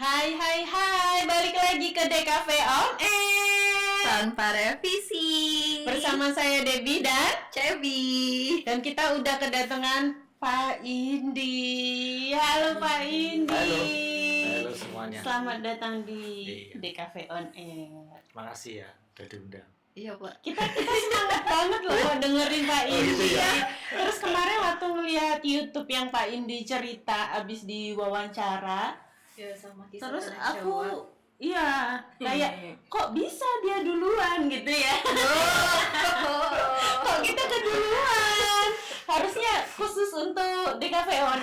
Hai, balik lagi ke DKV On Air tanpa revisi bersama saya Debbie dan Cebi. Dan kita udah kedatangan Pak Indi. Halo Pak Indi. Halo semuanya. Selamat datang di Iya. DKV On Air. Makasih ya udah diundang. Iya Pak. Kita semangat banget loh dengerin Pak Indi. gitu ya? Terus kemarin waktu ngeliat YouTube yang Pak Indi cerita abis diwawancara, Ya sama kisah terus anak aku Jawa. iya kayak kok bisa dia duluan gitu ya. Kok kita keduluan, harusnya khusus untuk DKV On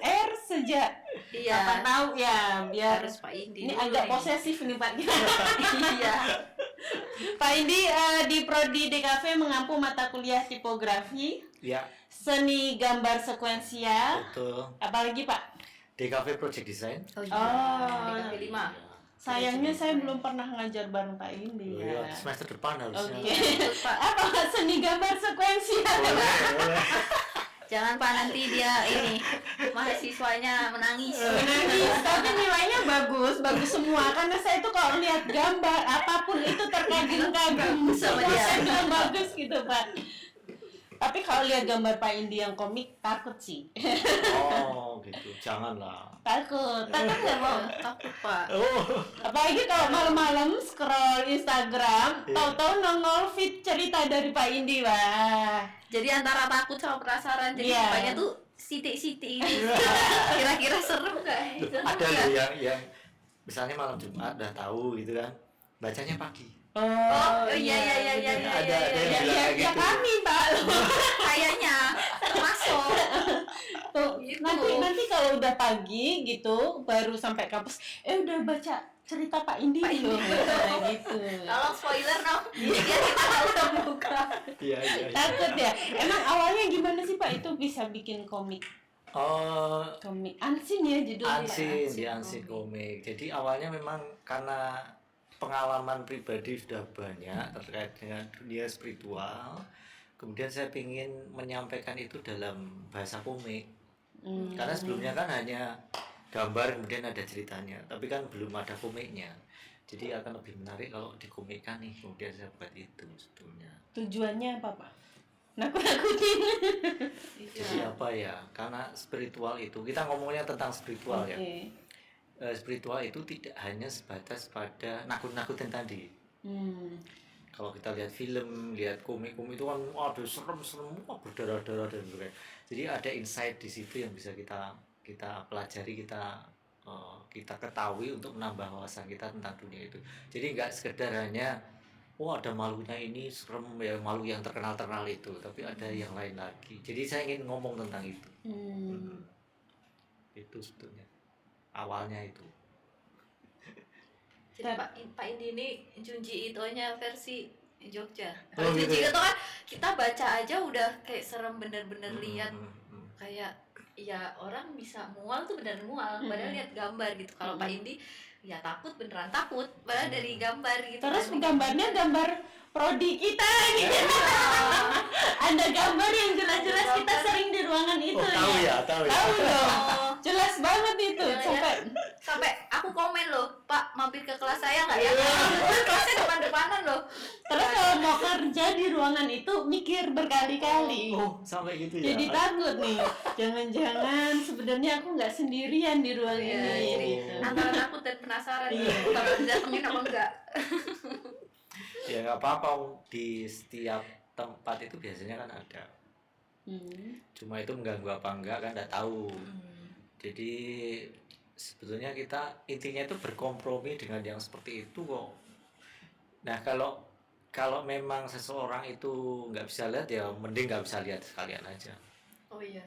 Air sejak Iya. kapan tahu ya, biar Harus Pak Indi ini dulu agak nih. posesif nih Pak. Iya. Pak Indi di Prodi DKV mengampu mata kuliah tipografi, Ya, seni gambar sekuensial, betul. apalagi Pak? DKV Project Design. Oh iya. Oh. DKV 5. Sayangnya saya belum pernah ngajar bareng Pak Indi Iya, ya. semester depan harusnya. Oke. Pak. Apa seni gambar sekuensial? Boleh. Jangan Pak, nanti dia ini mahasiswanya menangis. Menangis, tapi nilainya bagus semua. Karena saya tuh kalau lihat gambar apapun itu terkagum-kagum. Sama Semua dia. saya bilang bagus gitu Pak. Tapi kalau lihat gambar Pak Indi yang komik takut sih. Oh, gitu. Janganlah. Takut nggak mau. Takut Pak. Oh. Apalagi kalau malam-malam scroll Instagram, Iya. tahu-tahu nongol feed cerita dari Pak Indi, wah. Jadi antara takut sama penasaran, jadi Iya. banyak tuh sitik-sitik ini. Kira-kira serem nggak? Ada loh yang misalnya malam Jumat udah tahu gitu kan. Bacanya pagi. Oh iya. Ada yang Ya, bilang ya kayak gitu. kami Pak. Kayaknya termasuk. Tuh, Gitu. nanti kalau udah pagi gitu baru sampai kampus udah baca cerita Pak Indi Pak Indi. loh. Kayak gitu. Tolong spoiler dong. Biar kita tahu terbuka. Iya. Takut ya. Emang awalnya gimana sih Pak itu bisa bikin komik Ansin ya judulnya? Ansin komik. Jadi awalnya memang karena pengalaman pribadi sudah banyak terkait dengan dunia spiritual. Kemudian saya ingin menyampaikan itu dalam bahasa komik. Karena sebelumnya kan hanya gambar kemudian ada ceritanya, tapi kan belum ada komiknya. Jadi akan lebih menarik kalau dikomikkan nih. Kemudian saya buat itu sebetulnya. Tujuannya apa Pak? Nakut-nakutin. Jadi apa ya? Karena spiritual itu kita ngomongnya tentang spiritual ya. Oke. Spiritual itu tidak hanya sebatas pada nakut-nakutin tadi. Kalau kita lihat film, lihat komik-komik itu kan aduh serem-serem, berdarah-darah dan sebagainya. Jadi ada insight di situ yang bisa kita pelajari, kita ketahui untuk menambah wawasan kita tentang dunia itu. Jadi nggak sekedar hanya ada malunya ini serem ya, malu yang terkenal itu, tapi ada yang lain lagi. Jadi saya ingin ngomong tentang itu. Itu sebetulnya awalnya itu. Jadi Pak Indi ini Junji Ito-nya versi Jogja. Oh, Kalau gitu Junji ya? Ito kan kita baca aja udah kayak serem, bener-bener lihat kayak ya orang bisa mual tuh bener mual, padahal lihat gambar gitu. Kalau Pak Indi ya takut, beneran takut, padahal dari gambar gitu. Terus kan. gambarnya gambar prodi kita gitu. Ada gambar yang jelas-jelas kita sering di ruangan itu Tahu ya. Tahu dong. Oh. Jelas banget itu. Iya, sampai aku komen loh, Pak mampir ke kelas saya nggak ya? Kelasnya depan-depanan loh. Terus kalau mau kerja di ruangan itu mikir berkali-kali. Oh, sampai gitu ya. Jadi takut nih. Jangan-jangan sebenarnya aku nggak sendirian di ruang Iya, ini. jadi Gitu. antara takut dan penasaran Iya. takut datengin apa enggak. Ya nggak apa-apa, di setiap tempat itu biasanya kan ada. Cuma itu mengganggu apa enggak kan nggak tahu. Jadi sebetulnya kita intinya itu berkompromi dengan yang seperti itu kok. Nah kalau memang seseorang itu nggak bisa lihat ya mending nggak bisa lihat sekalian aja. Oh iya.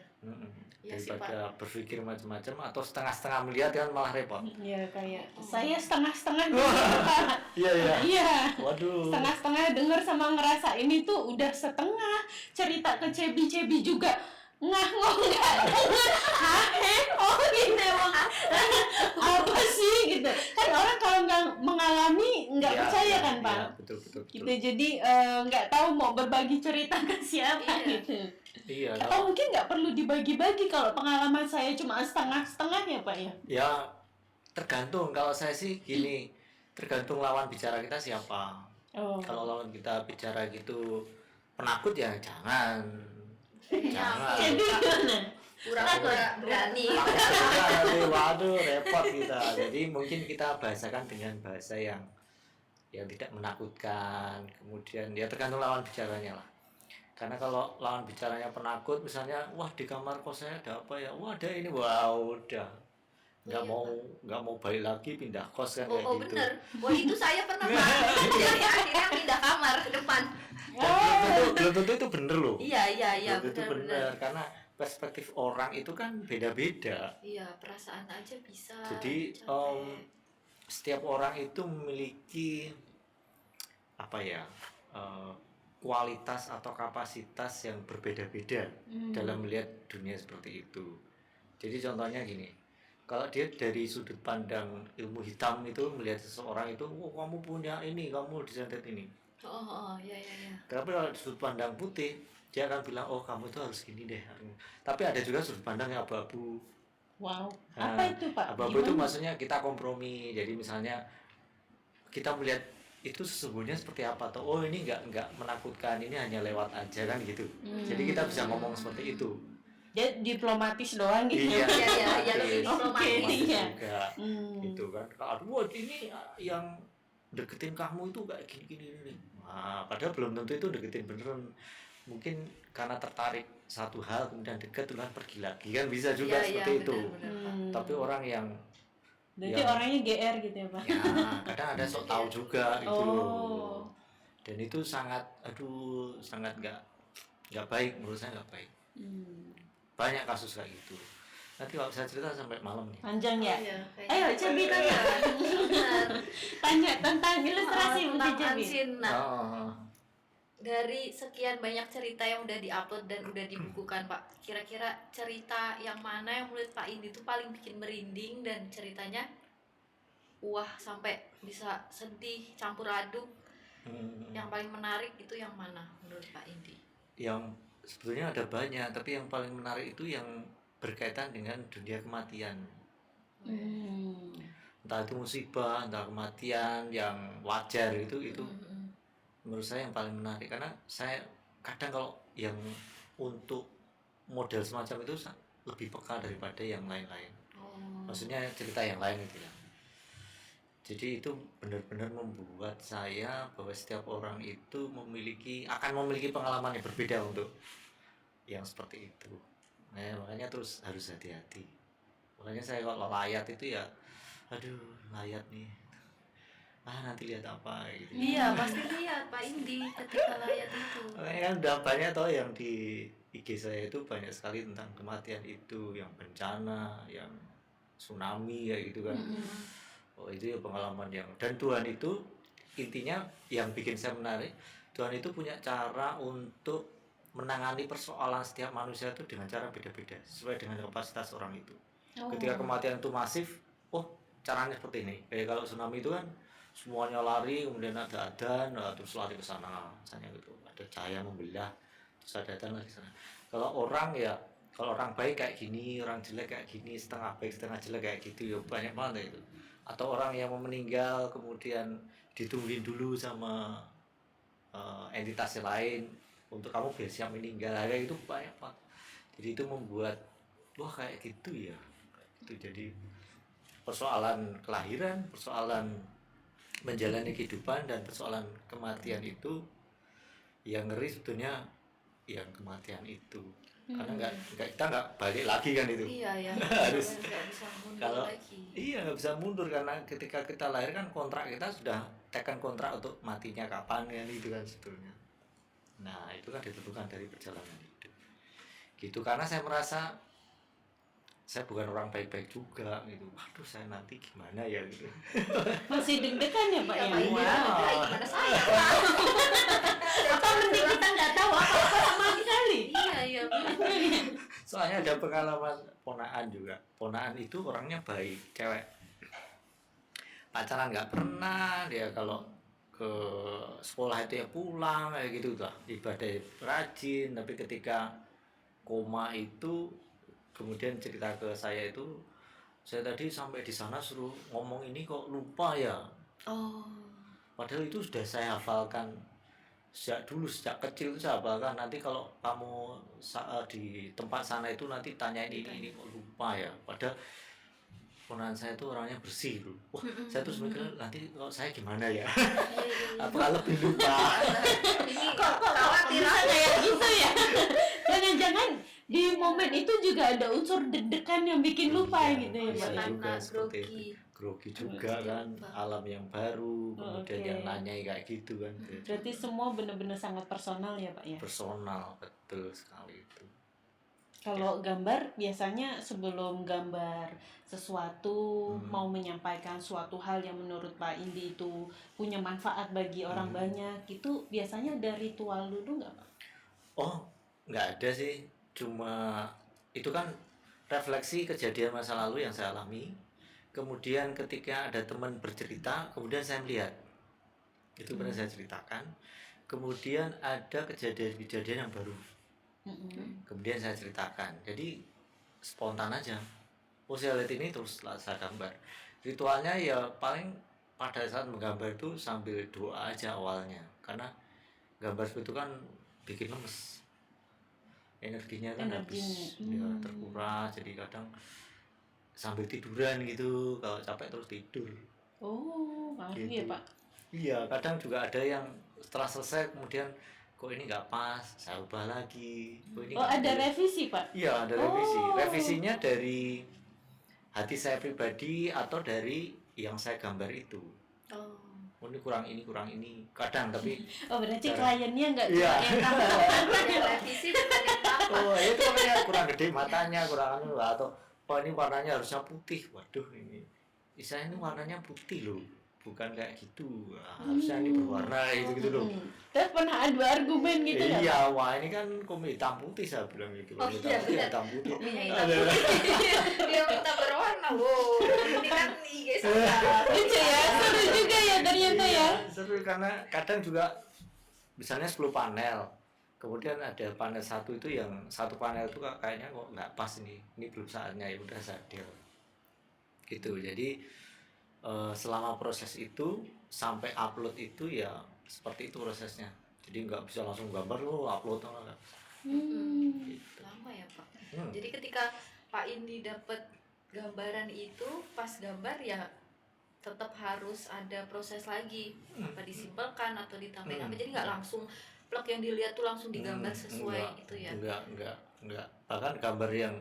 Iya sih, Daripada berpikir macam-macam atau setengah-setengah melihat kan malah repot. Ya kayak saya setengah-setengah gitu, Pak. Iya. Iya. Waduh. Setengah-setengah denger sama ngerasa ini tuh udah setengah. Cerita ke Cebi juga nggak denger. Oh gitu emang apa sih gitu. Kan orang kalau nggak mengalami nggak percaya kan Pak. Iya, betul. Gitu, jadi nggak tahu mau berbagi cerita ke siapa gitu. Iya. Atau mungkin nggak perlu dibagi-bagi kalau pengalaman saya cuma setengah-setengah ya Pak ya. Ya Tergantung, kalau saya sih gini, tergantung lawan bicara kita siapa. Kalau lawan kita bicara gitu penakut ya jangan. Jangan. Jadi gimana? Pura-pura berani. Waduh, repot kita. Jadi mungkin kita bahasakan dengan bahasa yang tidak menakutkan. Kemudian ya tergantung lawan bicaranya lah. Karena kalau lawan bicaranya penakut, misalnya, wah di kamar kos saya ada apa ya? Wah ada ini, wow udah nggak mau balik lagi, pindah kos kan kayak gitu. Bener. Itu saya pernah Pak. Jadi akhirnya pindah kamar ke depan. Belum tentu itu bener loh. Iya Belum tentu bener karena perspektif orang itu kan beda-beda. Iya, perasaan aja bisa. Jadi setiap orang itu memiliki apa ya, kualitas atau kapasitas yang berbeda-beda dalam melihat dunia seperti itu. Jadi contohnya gini, kalau dia dari sudut pandang ilmu hitam itu melihat seseorang itu, oh kamu punya ini, kamu disantet ini. Iya. Tapi kalau sudut pandang putih, dia akan bilang, oh kamu itu harus gini deh. Tapi ada juga sudut pandang yang abu-abu. Wow, apa itu Pak? Abu-abu itu maksudnya kita kompromi. Jadi misalnya kita melihat itu sesungguhnya seperti apa, atau oh ini nggak menakutkan, ini hanya lewat aja kan gitu. Jadi kita bisa ngomong seperti itu. Dia diplomatis doang gitu. Iya, lebih diplomatis juga. Gitu kan. Aduh, ini yang deketin kamu itu kayak gini. Nah, padahal belum tentu itu deketin beneran. Mungkin karena tertarik satu hal kemudian deket kan pergi lagi kan bisa juga seperti itu. Bener. Tapi orang yang berarti orangnya GR gitu ya Pak? Ya, kadang ada sok tahu juga itu loh. Dan itu sangat nggak baik, menurut saya nggak baik. Banyak kasus kayak gitu. Nanti kalau saya cerita sampai malam nih. Panjang ya? Ayo Cebi tanya tentang ilustrasi tentang Cebi. Ansin. Dari sekian banyak cerita yang udah diupload dan udah dibukukan Pak, kira-kira cerita yang mana yang menurut Pak Indi itu paling bikin merinding dan ceritanya wah sampai bisa sedih campur aduk, yang paling menarik itu yang mana menurut Pak Indi? Yang sebetulnya ada banyak, tapi yang paling menarik itu yang berkaitan dengan dunia kematian. Entah itu musibah, entah kematian yang wajar itu menurut saya yang paling menarik, karena saya kadang kalau yang untuk model semacam itu lebih peka daripada yang lain-lain. Maksudnya cerita yang lain gitu ya. Jadi itu benar-benar membuat saya bahwa setiap orang itu akan memiliki pengalaman yang berbeda untuk yang seperti itu. Nah, makanya terus harus hati-hati. Makanya saya kalau layat itu ya, aduh layat nih. Nanti lihat apa gitu. Iya, pasti lihat Pak Indi ketika layat itu. Makanya kan udah banyak toh yang di IG saya itu banyak sekali tentang kematian itu, yang bencana, yang tsunami ya gitu kan. Oh itu ya pengalaman yang, dan Tuhan itu intinya yang bikin saya menarik, Tuhan itu punya cara untuk menangani persoalan setiap manusia itu dengan cara beda-beda sesuai dengan kapasitas orang itu. Ketika kematian itu masif, oh caranya seperti ini. Kayak kalau tsunami itu kan semuanya lari, kemudian ada adan, terus lari ke sana, misalnya gitu. Ada cahaya membelah, terus ada adan lagi sana. Kalau orang baik kayak gini, orang jelek kayak gini, setengah baik setengah jelek kayak gitu ya banyak banget itu. Atau orang yang mau meninggal kemudian ditungguin dulu sama entitas lain untuk kamu biar siap meninggal, kayak itu banyak banget. Jadi itu membuat wah kayak gitu ya. Itu jadi persoalan kelahiran, persoalan menjalani kehidupan, dan persoalan kematian itu yang ngeri sebetulnya yang kematian itu. Karena kita nggak balik lagi kan itu. Iya harus nggak bisa mundur kalau lagi. Iya nggak bisa mundur, karena ketika kita lahir kan kontrak kita sudah tekan kontrak untuk matinya kapan kan itu kan sebetulnya. Nah itu kan ditentukan dari perjalanan hidup gitu. Karena saya merasa saya bukan orang baik-baik juga gitu. Waduh saya nanti gimana ya gitu. Masih deg-degan ya Pak ya? Gimana saya Pak? Apa mending kita nggak tahu apa-apa sama sekali? Iya. Soalnya ada pengalaman ponaan juga. Ponaan itu orangnya baik, cewek. Pacaran nggak pernah, dia kalau ke sekolah itu ya pulang kayak gitu lah. Ibadah rajin, tapi ketika koma itu kemudian cerita ke saya itu saya tadi sampai di sana suruh ngomong ini kok lupa ya. Oh. Padahal itu sudah saya hafalkan sejak dulu, sejak kecil itu saya hafalkan. Nanti kalau kamu di tempat sana itu nanti tanyain ini kok lupa ya. Padahal ponakan saya itu orangnya bersih loh. Wah, saya terus mikir nanti kalau saya gimana ya? Apakah lebih lupa? Ini kok khawatir bisa aku. kayak gitu ya. Jangan-jangan di momen itu juga ada unsur deg-degan yang bikin lupa Iya, gitu ya bisa Pak. Karena juga seperti grogi. itu. Grogi juga Grogi, kan, lupa. alam yang baru, kemudian Oke. yang nanyai kayak gitu kan. Berarti semua benar-benar sangat personal ya Pak ya. Personal, betul sekali itu. Kalau gambar biasanya sebelum gambar sesuatu mau menyampaikan suatu hal yang menurut Pak Indi itu punya manfaat bagi orang banyak, itu biasanya ada ritual dulu nggak Pak? Oh, nggak ada sih, cuma itu kan refleksi kejadian masa lalu yang saya alami. Kemudian ketika ada teman bercerita, kemudian saya melihat itu pernah saya ceritakan. Kemudian ada kejadian-kejadian yang baru, kemudian saya ceritakan. Jadi spontan aja. Oh, saya lihat ini terus saya gambar. Ritualnya ya paling pada saat menggambar itu sambil doa aja awalnya, karena gambar itu kan bikin lemes, energinya kan habis, ya terkuras. Jadi kadang sambil tiduran gitu, kalau capek terus tidur. Oh, ngaruh ya Gitu. Pak. Iya, kadang juga ada yang setelah selesai kemudian kok ini nggak pas, saya ubah lagi. Kok ini Oh, nggak ada boleh. revisi Pak. Iya, ada revisi. Oh. Revisinya dari hati saya pribadi atau dari yang saya gambar itu. Oh. Oh, ini kurang ini, kurang ini. Kadang tapi Oh, berarti Cara- kliennya nggak Iya. cuma yang tambah. Yang revisi bukan yang apa. oh itu namanya kurang gede matanya, kurang anu lah, atau oh ini warnanya harusnya putih. Waduh, ini saya ini warnanya putih loh, bukan kayak gitu. Harusnya ini berwarna gitu loh. Terus pernah adu argumen gitu nggak, Pak? Iya, wah ini kan komik hitam putih, saya bilang gitu. Oh, Hitam iya, putih, benar. hitam putih. Kopinya hitam putih. Dia minta berwarna loh. Ini kan IG saya. Lucu ya, seru juga ya ternyata ya. Iya, seru karena kadang juga misalnya 10 panel. Kemudian ada panel satu itu yang satu panel itu kayaknya kok nggak pas ini belum saatnya, ya udah saya deal. Gitu. Jadi selama proses itu sampai upload itu ya seperti itu prosesnya. Jadi nggak bisa langsung gambar lo upload enggak. Gitu. Lama ya Pak. Jadi ketika Pak Indi dapat gambaran itu, pas gambar ya tetap harus ada proses lagi, apa disimpelkan atau ditambahin apa, jadi nggak langsung plek yang dilihat tuh langsung digambar sesuai itu ya. Enggak. Bahkan gambar yang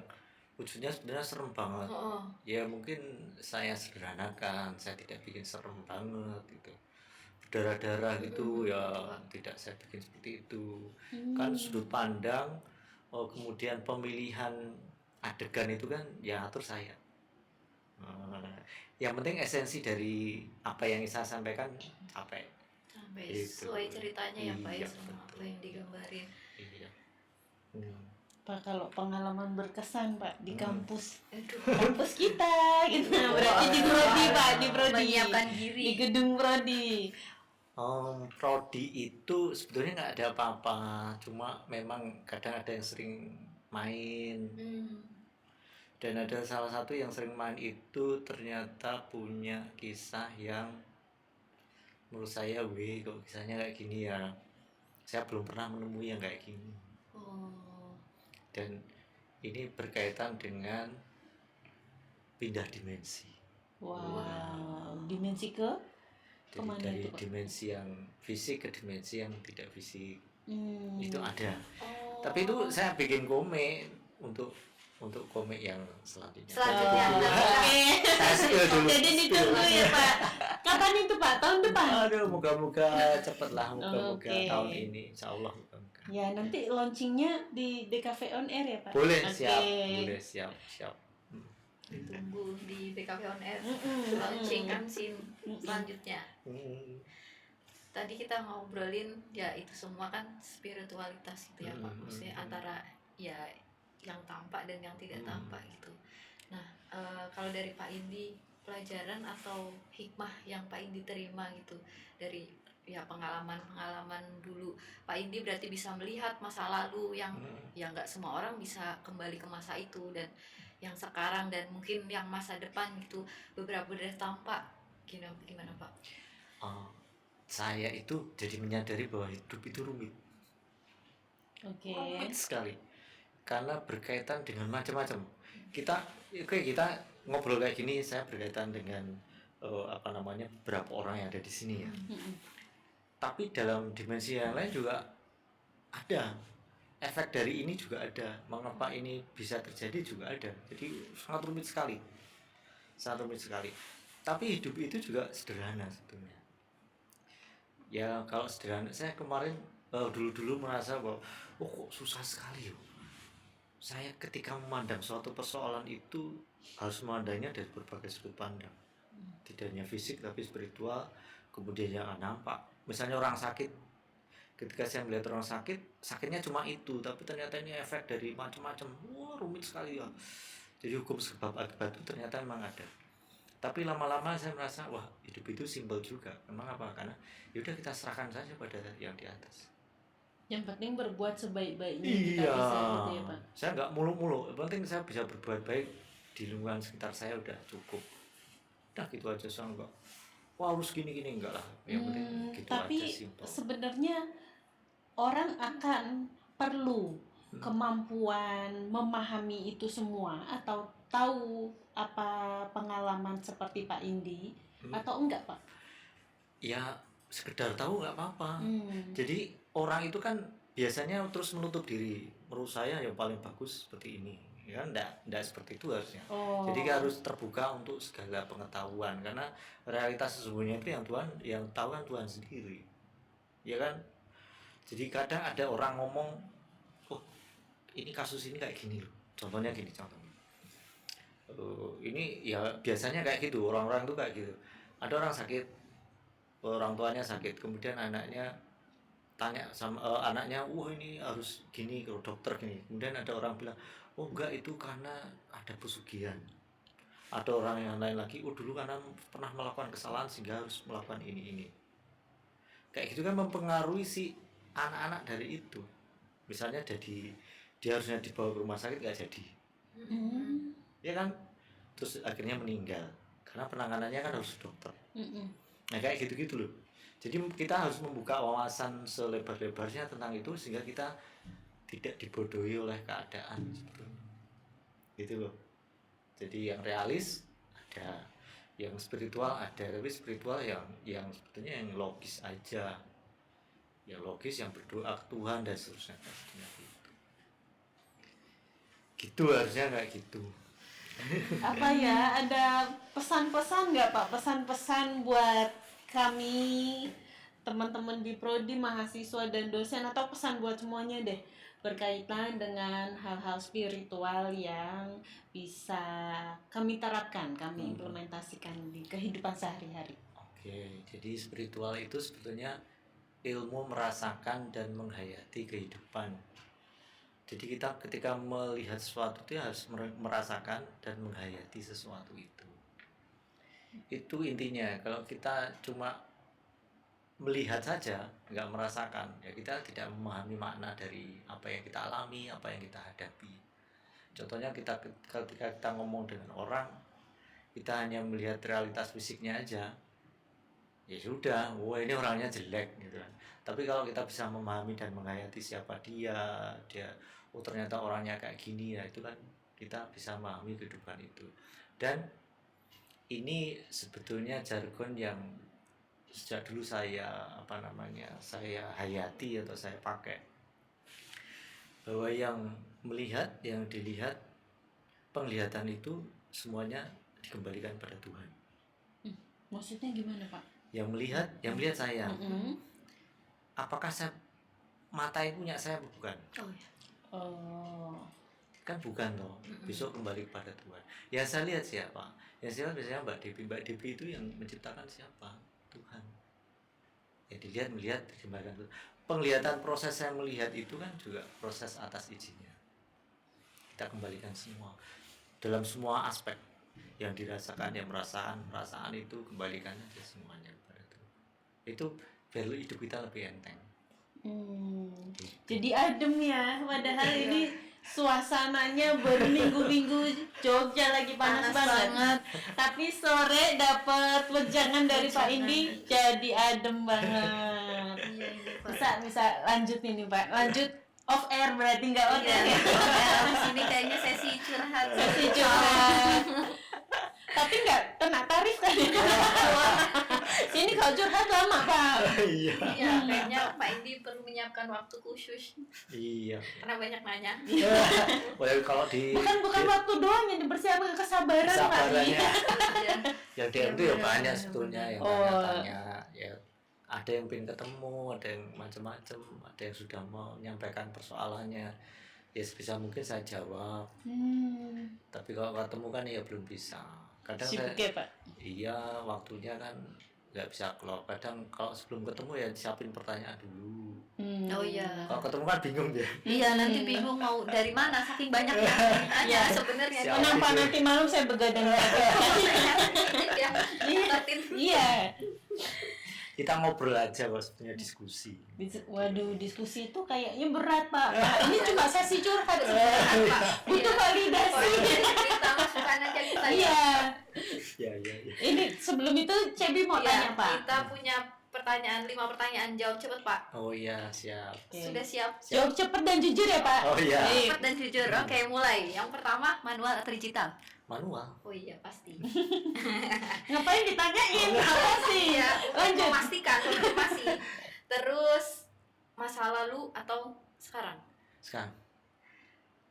wujudnya sebenarnya serem banget. Oh, Ya mungkin saya sederhanakan, saya tidak bikin serem banget gitu. Berdarah-darah gitu ya tidak saya bikin seperti itu. Kan sudut pandang, kemudian pemilihan adegan itu kan ya atur saya. Yang penting esensi dari apa yang saya sampaikan sampai sampai Gitu. sesuai ceritanya ya Pak ya, Iya, sama apa betul. yang digambarin. iya. Pak, kalau pengalaman berkesan Pak di kampus Aduh, kampus kita gitu. Nah, berarti di Prodi Pak, di Prodi. menyiapkan diri. Di gedung Prodi. Prodi itu sebetulnya nggak ada apa-apa, cuma memang kadang ada yang sering main. Dan ada salah satu yang sering main itu ternyata punya kisah yang menurut saya, kok kisahnya kayak gini ya. Saya belum pernah menemui yang kayak gini. Oh. Dan ini berkaitan dengan pindah dimensi. Wow. Dimensi ke? Jadi Kemana dari itu, Pak? dimensi yang fisik ke dimensi yang tidak fisik. Itu Hmm. ada. Oh. Tapi itu saya bikin komik untuk komik yang selanjutnya. Selanjutnya. Oke. Saya spill dulu. Jadi ditunggu ya Pak. Kapan itu Pak? Tahun depan? Aduh, moga-moga cepet lah, moga-moga Oke. tahun ini, insya Allah moga-moga. Ya, nanti launchingnya di DKV On Air ya Pak? Boleh, Oke. siap, boleh, siap. Ditunggu di BKP On Air Mm-mm. launching kan scene selanjutnya. Tadi kita ngobrolin ya itu semua kan spiritualitas gitu ya Pak, maksudnya antara ya yang tampak dan yang tidak tampak gitu. Nah, kalau dari Pak Indi, pelajaran atau hikmah yang Pak Indi terima gitu dari ya pengalaman-pengalaman dulu, Pak Indi berarti bisa melihat masa lalu yang ya nggak semua orang bisa kembali ke masa itu, dan yang sekarang dan mungkin yang masa depan gitu, beberapa dari tampak gimana Pak? Saya itu jadi menyadari bahwa hidup itu rumit. Rumit sekali karena berkaitan dengan macam-macam. Kita ngobrol kayak gini, saya berkaitan dengan beberapa orang yang ada di sini ya. Tapi dalam dimensi yang lain juga ada efek dari ini, juga ada mengapa ini bisa terjadi juga ada. Jadi sangat rumit sekali, tapi hidup itu juga sederhana sebetulnya ya. Kalau sederhana, saya kemarin dulu merasa bahwa kok susah sekali yo. Saya ketika memandang suatu persoalan itu harus memandangnya dari berbagai sudut pandang, tidak hanya fisik tapi spiritual, kemudian yang nampak. Misalnya orang sakit, ketika saya melihat orang sakit, sakitnya cuma itu, tapi ternyata ini efek dari macam-macam. Wah, rumit sekali ya. Jadi hukum sebab akibat itu ternyata memang ada. Tapi lama-lama saya merasa, wah, hidup itu simpel juga. Memang apa? Karena yaudah kita serahkan saja pada yang di atas. Yang penting berbuat sebaik-baiknya kita bisa gitu ya Pak. Saya nggak muluk-muluk. Yang penting saya bisa berbuat baik di lingkungan sekitar saya, udah cukup. Udah gitu aja. Saya enggak, wah harus gini-gini, enggak lah. Yang penting gitu tapi aja, simpel. Sebenarnya orang akan perlu kemampuan memahami itu semua atau tahu apa pengalaman seperti Pak Indi atau enggak Pak? Ya sekedar tahu nggak apa-apa. Jadi orang itu kan biasanya terus menutup diri. Menurut saya yang paling bagus seperti ini. Ya enggak seperti itu harusnya. Jadi harus terbuka untuk segala pengetahuan, karena realitas sesungguhnya itu yang tahu kan Tuhan sendiri. Ya kan? Jadi kadang ada orang ngomong, oh ini kasus ini kayak gini loh. Contohnya gini. Ini ya biasanya kayak gitu, orang-orang tuh kayak gitu. Ada orang sakit, orang tuanya sakit, kemudian anaknya tanya sama anaknya, wah ini harus gini ke dokter gini. Kemudian ada orang bilang, oh enggak, itu karena ada pesugihan. Ada orang yang lain lagi, oh dulu karena pernah melakukan kesalahan sehingga harus melakukan ini. Kayak gitu kan mempengaruhi si anak-anak dari itu. Misalnya dia harusnya dibawa ke rumah sakit, nggak jadi. Ya kan, terus akhirnya meninggal karena penanganannya kan harus dokter. Nah kayak gitu loh. Jadi kita harus membuka wawasan selebar-lebarnya tentang itu sehingga kita tidak dibodohi oleh keadaan sebetulnya. Gitu loh. Jadi yang realis ada, yang spiritual ada, tapi spiritual yang sebetulnya yang logis aja, yang logis, yang berdoa ke Tuhan dan seterusnya. Gitu harusnya kayak gitu. Apa ya, ada pesan-pesan nggak Pak? Pesan-pesan buat kami, teman-teman di Prodi, mahasiswa dan dosen, atau pesan buat semuanya deh berkaitan dengan hal-hal spiritual yang bisa kami terapkan, kami implementasikan di kehidupan sehari-hari. Oke, jadi spiritual itu sebetulnya ilmu merasakan dan menghayati kehidupan. Jadi kita ketika melihat sesuatu itu harus merasakan dan menghayati sesuatu itu. Itu intinya. Kalau kita cuma melihat saja, nggak merasakan, ya kita tidak memahami makna dari apa yang kita alami, apa yang kita hadapi. Contohnya ketika kita ngomong dengan orang, kita hanya melihat realitas fisiknya aja, ya sudah, wah ini orangnya jelek gitu kan. Tapi kalau kita bisa memahami dan menghayati siapa dia, oh ternyata orangnya kayak gini, ya itu kan kita bisa memahami kehidupan itu. Dan ini sebetulnya jargon yang sejak dulu saya hayati atau saya pakai, bahwa yang melihat, yang dilihat, penglihatan itu semuanya dikembalikan pada Tuhan. Maksudnya gimana Pak? Yang melihat saya, apakah saya mata yang punya saya bukan? Kan bukan toh. Besok kembali kepada Tuhan. Yang saya lihat siapa? Yang saya lihat biasanya Mbak Devi itu yang menciptakan siapa? Tuhan. Ya melihat dikembalikan Tuhan. Penglihatan, proses saya melihat itu kan juga proses atas izinnya. Kita kembalikan semua dalam semua aspek yang dirasakan, yang perasaan itu kembalikan aja semuanya kepada Tuhan. Itu biar hidup kita lebih enteng. Jadi adem ya, padahal ini suasananya berminggu-minggu Jogja lagi panas banget. Tapi sore dapat wejangan dari Pak Indi jadi adem banget. Bisa lanjut ini Pak. Lanjut off air berarti nggak on air. Di sini kayaknya sesi curhat. Tapi nggak kena tarif kan? Sini kalau curhat lama Pak. Iya. Iya, kayaknya Pak Indi perlu menyiapkan waktu khusus Iya. karena banyak nanya. Well, kalau di Bukan waktu doang yang dipersiapkan, kesabaran Pak. kesabarannya Iya. yang DM itu ya banyak sebetulnya yang Oh. tanya-tanya ya, ada yang pengen ketemu, ada yang macam-macam, ada yang sudah mau menyampaikan persoalannya, ya sebisa mungkin saya jawab. Tapi kalau ketemu kan ya belum bisa, kadang Sibuk saya ya Pak. iya waktunya kan nggak bisa, kalau kadang kalau sebelum ketemu ya siapin pertanyaan dulu. Oh iya. Kalau ketemu kan bingung dia. Iya, nanti bingung mau dari mana saking banyaknya Iya. sebenarnya. Siap. Kenapa nanti malam saya begadang lagi? Ya, ngikutin. Iya. Kita ngobrol aja kalau sebetulnya diskusi. Waduh, diskusi itu kayaknya berat Pak. Ini cuma sesi curhat Apa? sebenarnya. Butuh Iya. validasi. Kita masukkan aja kita. Iya. Ya. Ini sebelum itu Cebi mau tanya Pak. Kita punya pertanyaan, 5 pertanyaan, jawab cepet Pak. Oh iya, siap. Oke. Sudah siap? Jawab cepet dan jujur ya Pak. Oh iya. Cepet dan jujur. Oke, mulai. Yang pertama, manual atau digital? Manual. Oh iya, pasti. Ngapain ditanyain? Apa sih? Iya, Lanjut. memastikan, konfirmasi. Terus masa lalu atau sekarang? Sekarang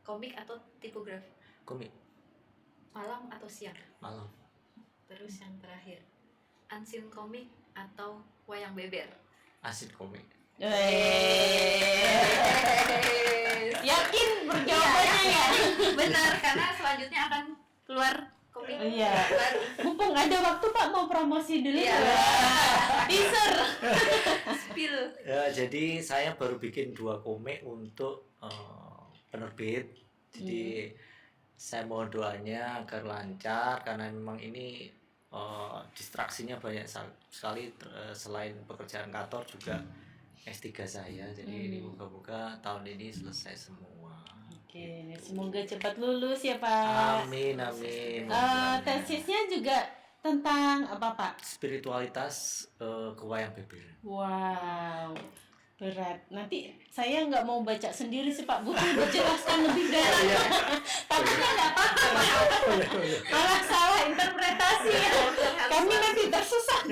Komik atau tipografi? komik Malam atau siang? malam. Terus yang terakhir, Unseen komik atau wayang beber? Asin komik. Yakin berjawabannya ya? Benar, karena selanjutnya akan keluar komik Iya. baru. Mumpung ada waktu Pak mau promosi dulu Iya. ya. Teaser. Spill. Ya, jadi saya baru bikin 2 komik untuk penerbit. Jadi saya mohon doanya agar lancar, karena memang ini distraksinya banyak sekali, selain pekerjaan kantor juga S3 saya. Jadi ini moga-moga tahun ini selesai semua. Oke, semoga cepat lulus ya Pak. Amin amin. Tesisnya juga tentang apa Pak? Spiritualitas ke wayang beber. Wow, berat. Nanti saya nggak mau baca sendiri sih Pak, butuh dijelaskan lebih dalam. Takutnya nggak apa-apa Pak. Malah salah interpretasi ya. Kami nanti tersesat.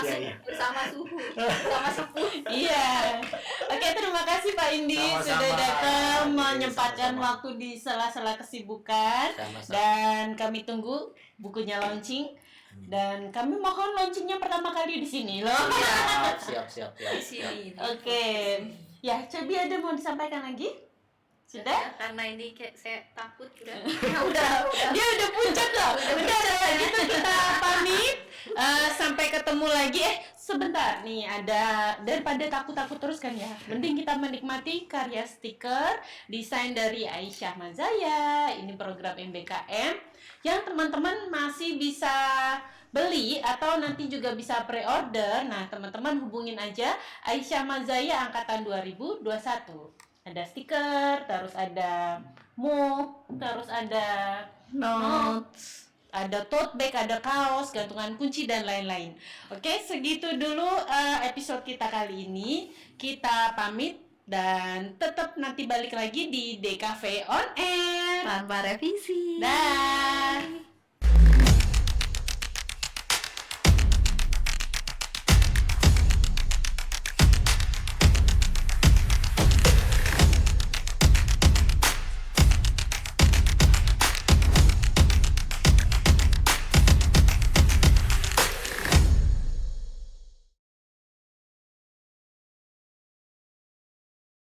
Iya. Bersama suhu, bersama sepuh. Iya. Oke, terima kasih Pak Indi Sama-sama. sudah datang Iya, menyempatkan sama-sama. waktu di sela-sela kesibukan. Sama-sama. Dan kami tunggu bukunya launching. Dan kami mohon launchingnya pertama kali di sini loh. Siap. Di sini. Oke. Ya, Cebi ada mau disampaikan lagi? Sudah? Ya, karena ini kayak saya takut udah. Ya udah. Dia udah puncak loh. Udah kalau gitu kita pamit. Sampai ketemu lagi. Sebentar nih, ada daripada takut-takut terus kan ya. Mending kita menikmati karya stiker desain dari Aisyah Mazaya. Ini program MBKM yang teman-teman masih bisa beli atau nanti juga bisa pre-order. Nah, teman-teman hubungin aja Aisyah Mazaya angkatan 2021. Ada stiker, terus ada mug, terus ada notes, ada tote bag, ada kaos, gantungan kunci dan lain-lain. Oke, segitu dulu episode kita kali ini. Kita pamit dan tetap nanti balik lagi di DKV on air. Tanpa revisi. Dah.